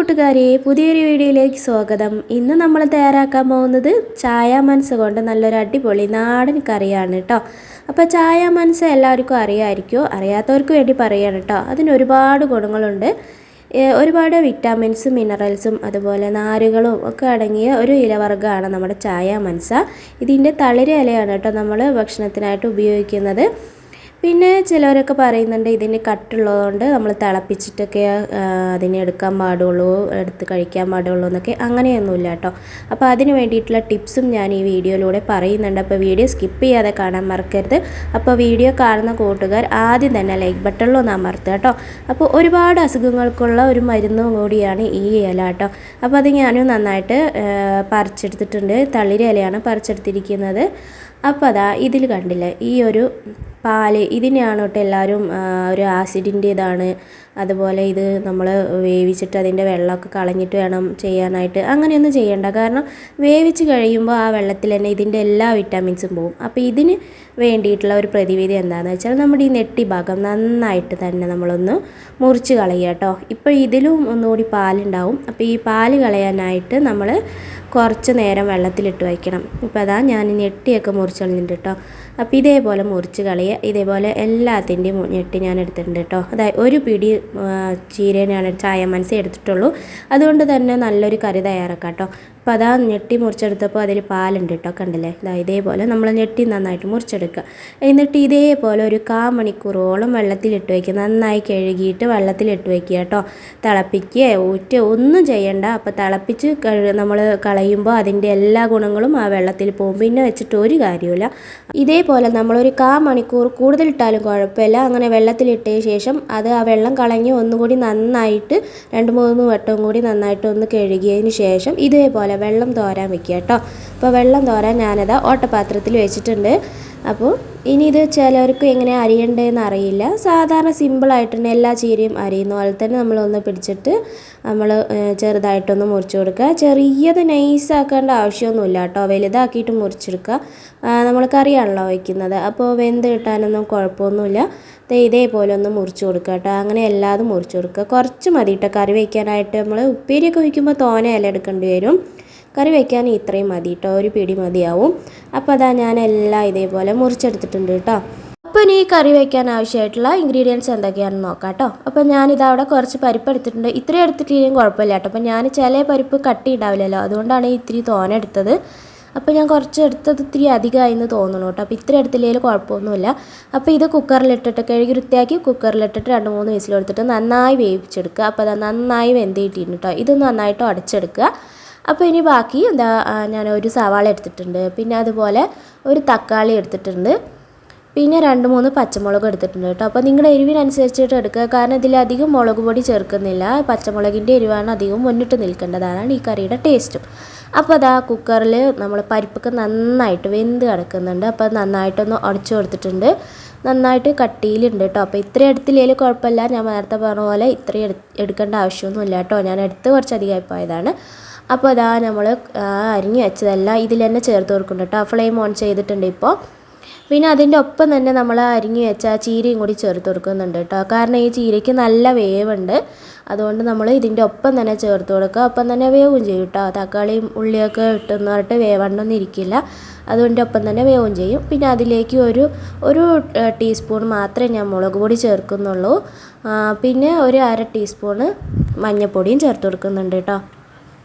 കൂട്ടുകാരെ, പുതിയൊരു വീഡിയോയിലേക്ക് സ്വാഗതം. ഇന്ന് നമ്മൾ തയ്യാറാക്കാൻ പോകുന്നത് ചായ മനസ്സ് കൊണ്ട് നല്ലൊരു അടിപൊളി നാടൻ കറിയാണ് കേട്ടോ. അപ്പോൾ ചായ മനസ്സ് എല്ലാവർക്കും അറിയാമായിരിക്കും, അറിയാത്തവർക്ക് വേണ്ടി പറയുകയാണ് കേട്ടോ. അതിന് ഒരുപാട് ഗുണങ്ങളുണ്ട്. ഒരുപാട് വിറ്റാമിൻസും മിനറൽസും അതുപോലെ നാരുകളും ഒക്കെ അടങ്ങിയ ഒരു ഇലവർഗ്ഗമാണ് നമ്മുടെ ചായ മനസ്സ. ഇതിൻ്റെ തളിര് ഇലയാണ് കേട്ടോ നമ്മൾ ഭക്ഷണത്തിനായിട്ട് ഉപയോഗിക്കുന്നത്. പിന്നെ ചിലവരൊക്കെ പറയുന്നുണ്ട് ഇതിന് കട്ടുള്ളതുകൊണ്ട് നമ്മൾ തിളപ്പിച്ചിട്ടൊക്കെ അതിനെ എടുക്കാൻ പാടുള്ളൂ, എടുത്ത് കഴിക്കാൻ പാടുള്ളൂ എന്നൊക്കെ. അങ്ങനെയൊന്നുമില്ല കേട്ടോ. അപ്പോൾ അതിന് വേണ്ടിയിട്ടുള്ള ടിപ്സും ഞാൻ ഈ വീഡിയോയിലൂടെ പറയുന്നുണ്ട്. അപ്പോൾ വീഡിയോ സ്കിപ്പ് ചെയ്യാതെ കാണാൻ മറക്കരുത്. അപ്പോൾ വീഡിയോ കാണുന്ന കൂട്ടുകാർ ആദ്യം തന്നെ ലൈക്ക് ബട്ടണിലൊന്ന് അമർത്തുക കേട്ടോ. അപ്പോൾ ഒരുപാട് അസുഖങ്ങൾക്കുള്ള ഒരു മരുന്നും കൂടിയാണ് ഈ ഇല കേട്ടോ. അപ്പോൾ അത് ഞാനും നന്നായിട്ട് പറിച്ചെടുത്തിട്ടുണ്ട്. തളിര് ഇലയാണ് പറിച്ചെടുത്തിരിക്കുന്നത്. അപ്പോൾ അതാ ഇതിൽ കണ്ടില്ലേ ഈ ഒരു പാല്, ഇതിനെയാണ് കേട്ടോ എല്ലാവരും ഒരു ആസിഡിൻ്റെ ഇതാണ്, അതുപോലെ ഇത് നമ്മൾ വേവിച്ചിട്ട് അതിൻ്റെ വെള്ളമൊക്കെ കളഞ്ഞിട്ട് വേണം ചെയ്യാനായിട്ട്. അങ്ങനെയൊന്നും ചെയ്യണ്ട. കാരണം വേവിച്ച് കഴിയുമ്പോൾ ആ വെള്ളത്തിൽ തന്നെ ഇതിൻ്റെ എല്ലാ വിറ്റാമിൻസും പോകും. അപ്പോൾ ഇതിന് വേണ്ടിയിട്ടുള്ള ഒരു പ്രതിവിധി എന്താണെന്ന് വെച്ചാൽ നമ്മുടെ ഈ നെട്ടി ഭാഗം നന്നായിട്ട് തന്നെ നമ്മളൊന്ന് മുറിച്ച് കളയുക കേട്ടോ. ഇപ്പോൾ ഇതിലും ഒന്നുകൂടി പാലുണ്ടാവും. അപ്പോൾ ഈ പാല് കളയാനായിട്ട് നമ്മൾ കുറച്ച് നേരം വെള്ളത്തിലിട്ട് വയ്ക്കണം. ഇപ്പോൾ അതാ ഞാൻ ഞെട്ടിയൊക്കെ മുറിച്ച് കളഞ്ഞിട്ടുണ്ട് കേട്ടോ. അപ്പോൾ ഇതേപോലെ മുറിച്ച് കളയുക. ഇതേപോലെ എല്ലാത്തിൻ്റെയും ഞെട്ടി ഞാൻ എടുത്തിട്ടുണ്ട് കേട്ടോ. അതായത് ഒരു പിടി ചീരേനെയാണ് ചായ മനസ്സ് എടുത്തിട്ടുള്ളൂ. അതുകൊണ്ട് തന്നെ നല്ലൊരു കറി തയ്യാറാക്കാം കേട്ടോ. അപ്പോൾ അതാ ഞെട്ടി മുറിച്ചെടുത്തപ്പോൾ അതിൽ പാലുണ്ട് കേട്ടോ, കണ്ടില്ലേ. ഇതേപോലെ നമ്മൾ ഞെട്ടി നന്നായിട്ട് മുറിച്ചെടുക്കുക. എന്നിട്ട് ഇതേപോലെ ഒരു 1/4 മണിക്കൂറോളം വെള്ളത്തിലിട്ട് വയ്ക്കുക. നന്നായി കഴുകിയിട്ട് വെള്ളത്തിലിട്ട് വയ്ക്കുക കേട്ടോ. തിളപ്പിക്കുക, ഊറ്റുക ഒന്നും ചെയ്യണ്ട. അപ്പോൾ തിളപ്പിച്ച് നമ്മൾ കളയുമ്പോൾ അതിൻ്റെ എല്ലാ ഗുണങ്ങളും ആ വെള്ളത്തിൽ പോകും. പിന്നെ വെച്ചിട്ട് ഒരു കാര്യമില്ല. ഇതേപോലെ നമ്മളൊരു 1/4 മണിക്കൂർ കൂടുതലിട്ടാലും കുഴപ്പമില്ല. അങ്ങനെ വെള്ളത്തിലിട്ടതിന് ശേഷം അത് ആ വെള്ളം കളഞ്ഞ് ഒന്നുകൂടി നന്നായിട്ട് 2-3 വട്ടം കൂടി നന്നായിട്ട് ഒന്ന് കഴുകിയതിന് ശേഷം ഇതേപോലെ വെള്ളം തോരാൻ വെക്കുക കേട്ടോ. അപ്പോൾ വെള്ളം തോരാൻ ഞാനത് ഓട്ടപാത്രത്തിൽ വെച്ചിട്ടുണ്ട്. അപ്പോൾ ഇനി ഇത് ചിലവർക്ക് എങ്ങനെ അരിയണ്ടതെന്ന് അറിയില്ല. സാധാരണ സിമ്പിളായിട്ട് തന്നെ എല്ലാ ചീരയും അരിയുന്ന പോലെ തന്നെ നമ്മളൊന്ന് പിടിച്ചിട്ട് നമ്മൾ ചെറുതായിട്ടൊന്ന് മുറിച്ച് കൊടുക്കുക. ചെറിയത് നൈസാക്കേണ്ട ആവശ്യമൊന്നുമില്ല കേട്ടോ. വലുതാക്കിയിട്ട് മുറിച്ചെടുക്കുക. നമ്മൾ കറിയാണല്ലോ വയ്ക്കുന്നത്, അപ്പോൾ വെന്ത് കിട്ടാനൊന്നും കുഴപ്പമൊന്നുമില്ല. ഇതേപോലെ ഒന്ന് മുറിച്ച് കൊടുക്കുക കേട്ടോ. അങ്ങനെ എല്ലാതും മുറിച്ച് കൊടുക്കുക. കുറച്ച് മതി കേട്ടോ കറി വയ്ക്കാനായിട്ട്. നമ്മൾ ഉപ്പേരിയൊക്കെ വയ്ക്കുമ്പോൾ തോനെ ഇല എടുക്കേണ്ടി വരും. കറി വയ്ക്കാൻ ഇത്രയും മതി കേട്ടോ, ഒരു പിടി മതിയാവും. അപ്പോൾ അതാ ഞാനെല്ലാം ഇതേപോലെ മുറിച്ചെടുത്തിട്ടുണ്ട് കേട്ടോ. അപ്പോൾ ഇനി ഈ കറി വയ്ക്കാൻ ആവശ്യമായിട്ടുള്ള ഇൻഗ്രീഡിയൻസ് എന്തൊക്കെയാണെന്ന് നോക്കാം കേട്ടോ. അപ്പോൾ ഞാനിതവിടെ കുറച്ച് പരിപ്പ് എടുത്തിട്ടുണ്ട്. ഇത്രയും എടുത്തിട്ടില്ലെങ്കിലും കുഴപ്പമില്ല കേട്ടോ. അപ്പോൾ ഞാൻ ചില പരിപ്പ് കട്ടി ഉണ്ടാവില്ലല്ലോ, അതുകൊണ്ടാണ് ഇത്തിരി തോനെ എടുത്തത്. അപ്പോൾ ഞാൻ കുറച്ച് എടുത്തത് ഇത്തിരി അധികമായിന്ന് തോന്നുന്നു കേട്ടോ. അപ്പോൾ ഇത്ര എടുത്തില്ലെങ്കിൽ കുഴപ്പമൊന്നുമില്ല. അപ്പോൾ ഇത് കുക്കറിലിട്ടിട്ട് കഴുകി വൃത്തിയാക്കി കുക്കറിലിട്ടിട്ട് 2-3 വിസിൽ കൊടുത്തിട്ട് നന്നായി വേവിച്ചെടുക്കുക. അപ്പോൾ അത് നന്നായി വെന്തിട്ടിട്ടുണ്ട് കേട്ടോ. ഇത് നന്നായിട്ട് അടച്ചെടുക്കുക. അപ്പോൾ ഇനി ബാക്കി എന്താ, ഞാൻ ഒരു സവാള എടുത്തിട്ടുണ്ട്. പിന്നെ അതുപോലെ ഒരു തക്കാളി എടുത്തിട്ടുണ്ട്. പിന്നെ 2-3 പച്ചമുളക് എടുത്തിട്ടുണ്ട് കേട്ടോ. അപ്പോൾ നിങ്ങളുടെ എരിവിനനുസരിച്ചിട്ട് എടുക്കുക. കാരണം ഇതിലധികം മുളക് പൊടി ചേർക്കുന്നില്ല. പച്ചമുളകിൻ്റെ എരിവാണ് അധികം മുന്നിട്ട് നിൽക്കേണ്ടതാണ് ഈ കറിയുടെ ടേസ്റ്റും. അപ്പോൾ അതാ കുക്കറിൽ നമ്മൾ പരിപ്പൊക്കെ നന്നായിട്ട് വെന്ത് കിടക്കുന്നുണ്ട്. അപ്പോൾ നന്നായിട്ടൊന്ന് ഉടച്ചു കൊടുത്തിട്ടുണ്ട്. നന്നായിട്ട് കട്ടിയിലുണ്ട് കേട്ടോ. അപ്പോൾ ഇത്രയും എടുത്തില്ലെങ്കിൽ കുഴപ്പമില്ല. ഞാൻ നേരത്തെ പറഞ്ഞ പോലെ ഇത്രയും എടുക്കേണ്ട ആവശ്യമൊന്നുമില്ല കേട്ടോ. ഞാൻ എടുത്ത് കുറച്ചധികമായി പോയതാണ്. അപ്പോൾ അതാ നമ്മൾ അരിഞ്ഞ് വെച്ചതെല്ലാം ഇതിൽ തന്നെ ചേർത്ത് കൊടുക്കുന്നുണ്ട് കേട്ടോ. ഫ്ലെയിം ഓൺ ചെയ്തിട്ടുണ്ട് ഇപ്പോൾ. പിന്നെ അതിൻ്റെ ഒപ്പം തന്നെ നമ്മൾ അരിഞ്ഞ് വെച്ച ചീരയും കൂടി ചേർത്ത് കൊടുക്കുന്നുണ്ട് കേട്ടോ. കാരണം ഈ ചീരയ്ക്ക് നല്ല വേവുണ്ട്. അതുകൊണ്ട് നമ്മൾ ഇതിൻ്റെ ഒപ്പം തന്നെ ചേർത്ത് കൊടുക്കുക. ഒപ്പം തന്നെ വേവും ചെയ്യും കേട്ടോ. തക്കാളിയും ഉള്ളിയൊക്കെ ഇട്ടെന്നിട്ട് വേവണ്ടൊന്നും ഇരിക്കില്ല. അതുകൊണ്ട് ഒപ്പം തന്നെ വേവും ചെയ്യും. പിന്നെ അതിലേക്ക് ഒരു ടീസ്പൂൺ മാത്രമേ ഞാൻ മുളക് പൊടി ചേർക്കുന്നുള്ളൂ. പിന്നെ ഒരു 1/2 ടീസ്പൂണ് മഞ്ഞൾപ്പൊടിയും ചേർത്ത് കൊടുക്കുന്നുണ്ട് കേട്ടോ.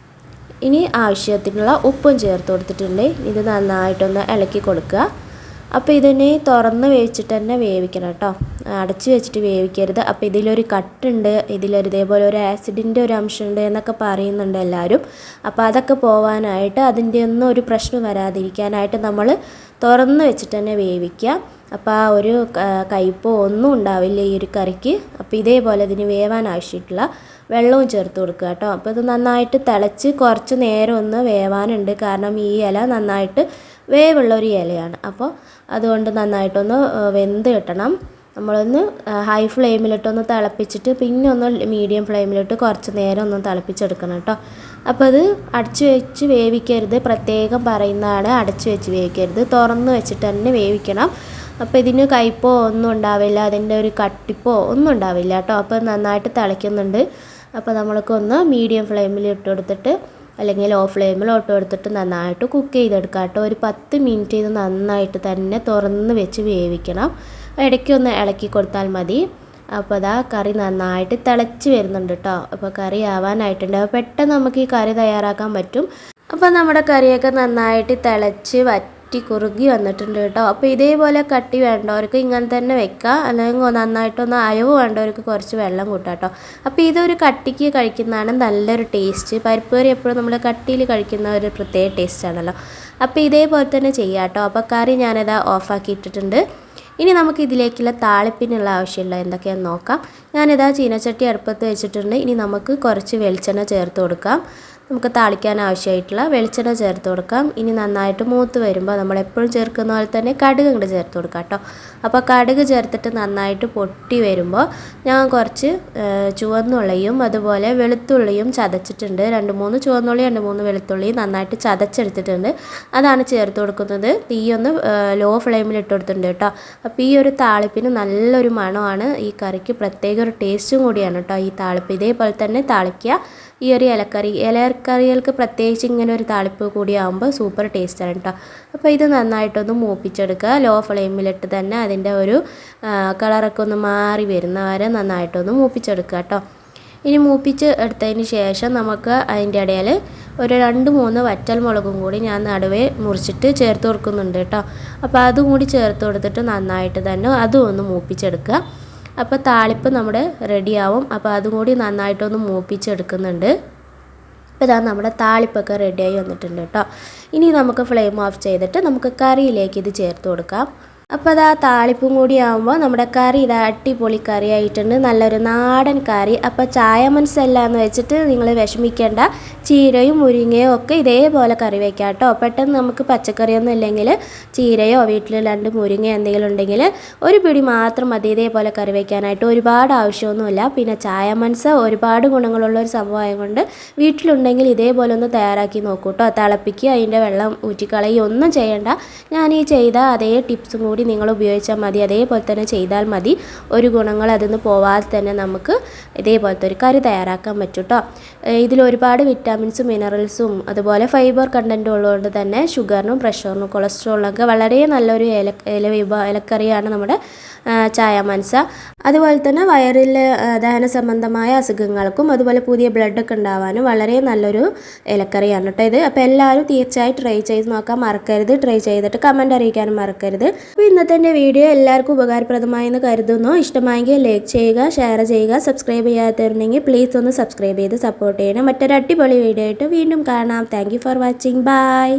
ഇനി ആവശ്യത്തിനുള്ള ഉപ്പും ചേർത്ത് കൊടുത്തിട്ടുണ്ട്. ഇത് നന്നായിട്ടൊന്ന് ഇളക്കി കൊടുക്കുക. അപ്പോൾ ഇതിനെ തുറന്ന് വേവിച്ചിട്ട് തന്നെ വേവിക്കണം കേട്ടോ. അടച്ച് വെച്ചിട്ട് വേവിക്കരുത്. അപ്പോൾ ഇതിലൊരു കട്ടുണ്ട്, ഇതേപോലെ ഒരു ആസിഡിൻ്റെ ഒരു അംശമുണ്ട് എന്നൊക്കെ പറയുന്നുണ്ട് എല്ലാവരും. അപ്പോൾ അതൊക്കെ പോവാനായിട്ട്, അതിൻ്റെ ഒന്നും ഒരു പ്രശ്നം വരാതിരിക്കാനായിട്ട് നമ്മൾ തുറന്ന് വെച്ചിട്ട് തന്നെ വേവിക്കുക. അപ്പോൾ ആ ഒരു കയ്പോ ഒന്നും ഉണ്ടാവില്ല ഈ ഒരു കറിക്ക്. അപ്പോൾ ഇതേപോലെ ഇതിന് വേവാൻ ആവശ്യമായിട്ടുള്ള വെള്ളവും ചേർത്ത് കൊടുക്കുക കേട്ടോ. അപ്പോൾ ഇത് നന്നായിട്ട് തിളച്ച് കുറച്ച് നേരം ഒന്ന് വേവാനുണ്ട്. കാരണം ഈ ഇല നന്നായിട്ട് വേവുള്ള ഒരു ഇലയാണ്. അപ്പോൾ അതുകൊണ്ട് നന്നായിട്ടൊന്ന് വെന്ത് കിട്ടണം. നമ്മളൊന്ന് ഹൈ ഫ്ലെയിമിലിട്ടൊന്ന് തിളപ്പിച്ചിട്ട് പിന്നെ ഒന്ന് മീഡിയം ഫ്ലെയിമിലിട്ട് കുറച്ച് നേരം ഒന്ന് തിളപ്പിച്ചെടുക്കണം കേട്ടോ. അപ്പോൾ അത് അടച്ച് വെച്ച് വേവിക്കരുത്, പ്രത്യേകം പറയുന്നതാണ്. അടച്ച് വെച്ച് വേവിക്കരുത്, തുറന്ന് വെച്ചിട്ട് തന്നെ വേവിക്കണം. അപ്പോൾ ഇതിന് കയ്പോ ഒന്നും ഉണ്ടാവില്ല, അതിൻ്റെ ഒരു കട്ടിപ്പോ ഒന്നും ഉണ്ടാവില്ല കേട്ടോ. അപ്പോൾ നന്നായിട്ട് തിളയ്ക്കുന്നുണ്ട്. അപ്പോൾ നമ്മൾക്കൊന്ന് മീഡിയം ഫ്ലെയിമിൽ ഇട്ട് കൊടുത്തിട്ട് അല്ലെങ്കിൽ ലോ ഫ്ലെയിമിൽ ഇട്ട് കൊടുത്തിട്ട് നന്നായിട്ട് കുക്ക് ചെയ്തെടുക്കാം കേട്ടോ. ഒരു 10 മിനിറ്റ് ഇത് നന്നായിട്ട് തന്നെ തുറന്ന് വെച്ച് വേവിക്കണം. ഇടയ്ക്കൊന്ന് ഇളക്കി കൊടുത്താൽ മതി. അപ്പോൾ അതാ കറി നന്നായിട്ട് തിളച്ച് വരുന്നുണ്ട് കേട്ടോ. അപ്പോൾ കറി ആവാനായിട്ടുണ്ട്. അപ്പോൾ പെട്ടെന്ന് നമുക്ക് ഈ കറി തയ്യാറാക്കാൻ പറ്റും. അപ്പോൾ നമ്മുടെ കറിയൊക്കെ നന്നായിട്ട് തിളച്ച് വറ്റി കുറുകി വന്നിട്ടുണ്ട് കേട്ടോ. അപ്പോൾ ഇതേപോലെ കട്ടി വേണ്ടവർക്ക് ഇങ്ങനെ തന്നെ വെക്കുക, അല്ലെങ്കിൽ നന്നായിട്ടൊന്ന് അയവ് വേണ്ടവർക്ക് കുറച്ച് വെള്ളം കൂട്ടാം കേട്ടോ. അപ്പോൾ ഇതൊരു കട്ടിക്ക് കഴിക്കുന്നതാണ് നല്ലൊരു ടേസ്റ്റ്. പരിപ്പ് കറി എപ്പോഴും നമ്മൾ കട്ടിയിൽ കഴിക്കുന്ന ഒരു പ്രത്യേക ടേസ്റ്റാണല്ലോ. അപ്പോൾ ഇതേപോലെ തന്നെ ചെയ്യാം കേട്ടോ. അപ്പോൾ കറി ഞാനിതാ ഓഫാക്കി ഇട്ടിട്ടുണ്ട്. ഇനി നമുക്ക് ഇതിലേക്കുള്ള താളിപ്പിനുള്ള ആവശ്യമില്ല എന്തൊക്കെയാണെന്ന് നോക്കാം. ഞാനിതാ ചീനച്ചട്ടി അടുപ്പത്ത് വെച്ചിട്ടുണ്ട്. ഇനി നമുക്ക് കുറച്ച് വെളിച്ചെണ്ണ ചേർത്ത് കൊടുക്കാം. നമുക്ക് താളിക്കാൻ ആവശ്യമായിട്ടുള്ള വെളിച്ചെണ്ണ ചേർത്ത് കൊടുക്കാം. ഇനി നന്നായിട്ട് മൂത്ത് വരുമ്പോൾ നമ്മളെപ്പോഴും ചേർക്കുന്ന പോലെ തന്നെ കടുക് ഇങ്ങോട്ട് ചേർത്ത് കൊടുക്കാം കേട്ടോ. അപ്പോൾ കടുക് ചേർത്തിട്ട് നന്നായിട്ട് പൊട്ടി വരുമ്പോൾ ഞാൻ കുറച്ച് ചുവന്നുള്ളിയും അതുപോലെ വെളുത്തുള്ളിയും ചതച്ചിട്ടുണ്ട്. 2-3 ചുവന്നുള്ളി 2-3 വെളുത്തുള്ളി നന്നായിട്ട് ചതച്ചെടുത്തിട്ടുണ്ട്. അതാണ് ചേർത്ത് കൊടുക്കുന്നത്. തീയൊന്ന് ലോ ഫ്ലെയിമിൽ ഇട്ട് കൊടുത്തിട്ടുണ്ട് കേട്ടോ. അപ്പോൾ ഈ ഒരു താളിപ്പിന് നല്ലൊരു മണമാണ്. ഈ കറിക്ക് പ്രത്യേക ഒരു ടേസ്റ്റും കൂടിയാണ് കേട്ടോ ഈ താളിപ്പ്. ഇതേപോലെ തന്നെ താളിക്കുക. ഈ ഒരു ഇലക്കറികൾക്ക് പ്രത്യേകിച്ച് ഇങ്ങനെ ഒരു താളിപ്പ് കൂടിയാകുമ്പോൾ സൂപ്പർ ടേസ്റ്റാണ് കേട്ടോ. അപ്പോൾ ഇത് നന്നായിട്ടൊന്ന് മൂപ്പിച്ചെടുക്കുക. ലോ ഫ്ലെയിമിലിട്ട് തന്നെ അതിൻ്റെ ഒരു കളറൊക്കെ ഒന്ന് മാറി വരുന്ന വരെ നന്നായിട്ടൊന്ന് മൂപ്പിച്ചെടുക്കുക കേട്ടോ. ഇനി മൂപ്പിച്ച് എടുത്തതിന് ശേഷം നമുക്ക് അതിൻ്റെ ഇടയിൽ ഒരു 2-3 വറ്റൽ മുളകും കൂടി ഞാൻ നടുവേ മുറിച്ചിട്ട് ചേർത്ത് കൊടുക്കുന്നുണ്ട് കേട്ടോ. അപ്പോൾ അതും കൂടി ചേർത്ത് കൊടുത്തിട്ട് നന്നായിട്ട് തന്നെ അതും ഒന്ന് മൂപ്പിച്ചെടുക്കുക. അപ്പോൾ താളിപ്പ് നമ്മുടെ റെഡിയാവും. അപ്പോൾ അതും കൂടി നന്നായിട്ടൊന്ന് മൂപ്പിച്ചെടുക്കുന്നുണ്ട്. അപ്പോൾ ഇതാ നമ്മുടെ താളിപ്പൊക്കെ റെഡിയായി വന്നിട്ടുണ്ട് കേട്ടോ. ഇനി നമുക്ക് ഫ്ലെയിം ഓഫ് ചെയ്തിട്ട് നമുക്ക് കറിയിലേക്ക് ഇത് ചേർത്ത് കൊടുക്കാം. അപ്പോൾ അതാ താളിപ്പും കൂടി ആകുമ്പോൾ നമ്മുടെ കറി ഇതാ അടിപൊളി കറി ആയിട്ടുണ്ട്. നല്ലൊരു നാടൻ കറി. അപ്പോൾ ചായ മനസ്സല്ല എന്ന് വെച്ചിട്ട് നിങ്ങൾ വിഷമിക്കേണ്ട. ചീരയും മുരിങ്ങയും ഒക്കെ ഇതേപോലെ കറി വയ്ക്കാം കേട്ടോ. പെട്ടെന്ന് നമുക്ക് പച്ചക്കറിയൊന്നും ഇല്ലെങ്കിൽ ചീരയോ വീട്ടിൽ 2 മുരിങ്ങയോ എന്തെങ്കിലും ഉണ്ടെങ്കിൽ ഒരു പിടി മാത്രം മതി ഇതേപോലെ കറി വയ്ക്കാനായിട്ട്. ഒരുപാട് ആവശ്യമൊന്നുമില്ല. പിന്നെ ചായ മനസ്സ ഒരുപാട് ഗുണങ്ങളുള്ള ഒരു സംഭവമായത് കൊണ്ട് വീട്ടിലുണ്ടെങ്കിൽ ഇതേപോലെ ഒന്ന് തയ്യാറാക്കി നോക്കൂ കേട്ടോ. തിളപ്പിക്കുക, അതിൻ്റെ വെള്ളം ഊറ്റിക്കളയുക ഒന്നും ചെയ്യേണ്ട. ഞാൻ ഈ ചെയ്ത അതേ ടിപ്സും കൂടി നിങ്ങൾ ഉപയോഗിച്ചാൽ മതി. അതേപോലെ തന്നെ ചെയ്താൽ മതി. ഒരു ഗുണങ്ങൾ അതിന്ന് പോവാതെ തന്നെ നമുക്ക് ഇതേപോലത്തെ ഒരു കറി തയ്യാറാക്കാൻ പറ്റും കേട്ടോ. ഇതിൽ ഒരുപാട് വിറ്റാമിൻസും മിനറൽസും അതുപോലെ ഫൈബർ കണ്ടൻറ്റും ഉള്ളതുകൊണ്ട് തന്നെ ഷുഗറിനും പ്രഷറിനും കൊളസ്ട്രോളിനൊക്കെ വളരെ നല്ലൊരു ഇലക്കറിയാണ് നമ്മുടെ ചായ മനസ്സ. അതുപോലെ തന്നെ വയറിൽ ദഹന സംബന്ധമായ അസുഖങ്ങൾക്കും അതുപോലെ പുതിയ ബ്ലഡൊക്കെ ഉണ്ടാവാനും വളരെ നല്ലൊരു ഇലക്കറിയാണ് കേട്ടോ ഇത്. അപ്പോൾ എല്ലാവരും തീർച്ചയായും ട്രൈ ചെയ്ത് നോക്കാൻ മറക്കരുത്. ട്രൈ ചെയ്തിട്ട് കമൻറ്റ് അറിയിക്കാനും മറക്കരുത്. അപ്പോൾ ഇന്നത്തെ എൻ്റെ വീഡിയോ എല്ലാവർക്കും ഉപകാരപ്രദമായെന്ന് കരുതുന്നു. ഇഷ്ടമായെങ്കിൽ ലൈക്ക് ചെയ്യുക, ഷെയർ ചെയ്യുക. സബ്സ്ക്രൈബ് ചെയ്യാത്തവരുണ്ടെങ്കിൽ പ്ലീസ് ഒന്ന് സബ്സ്ക്രൈബ് ചെയ്ത് സപ്പോർട്ട് ചെയ്യണം. മറ്റൊരു അടിപൊളി വീഡിയോ ആയിട്ട് വീണ്ടും കാണാം. Thank you for watching. By.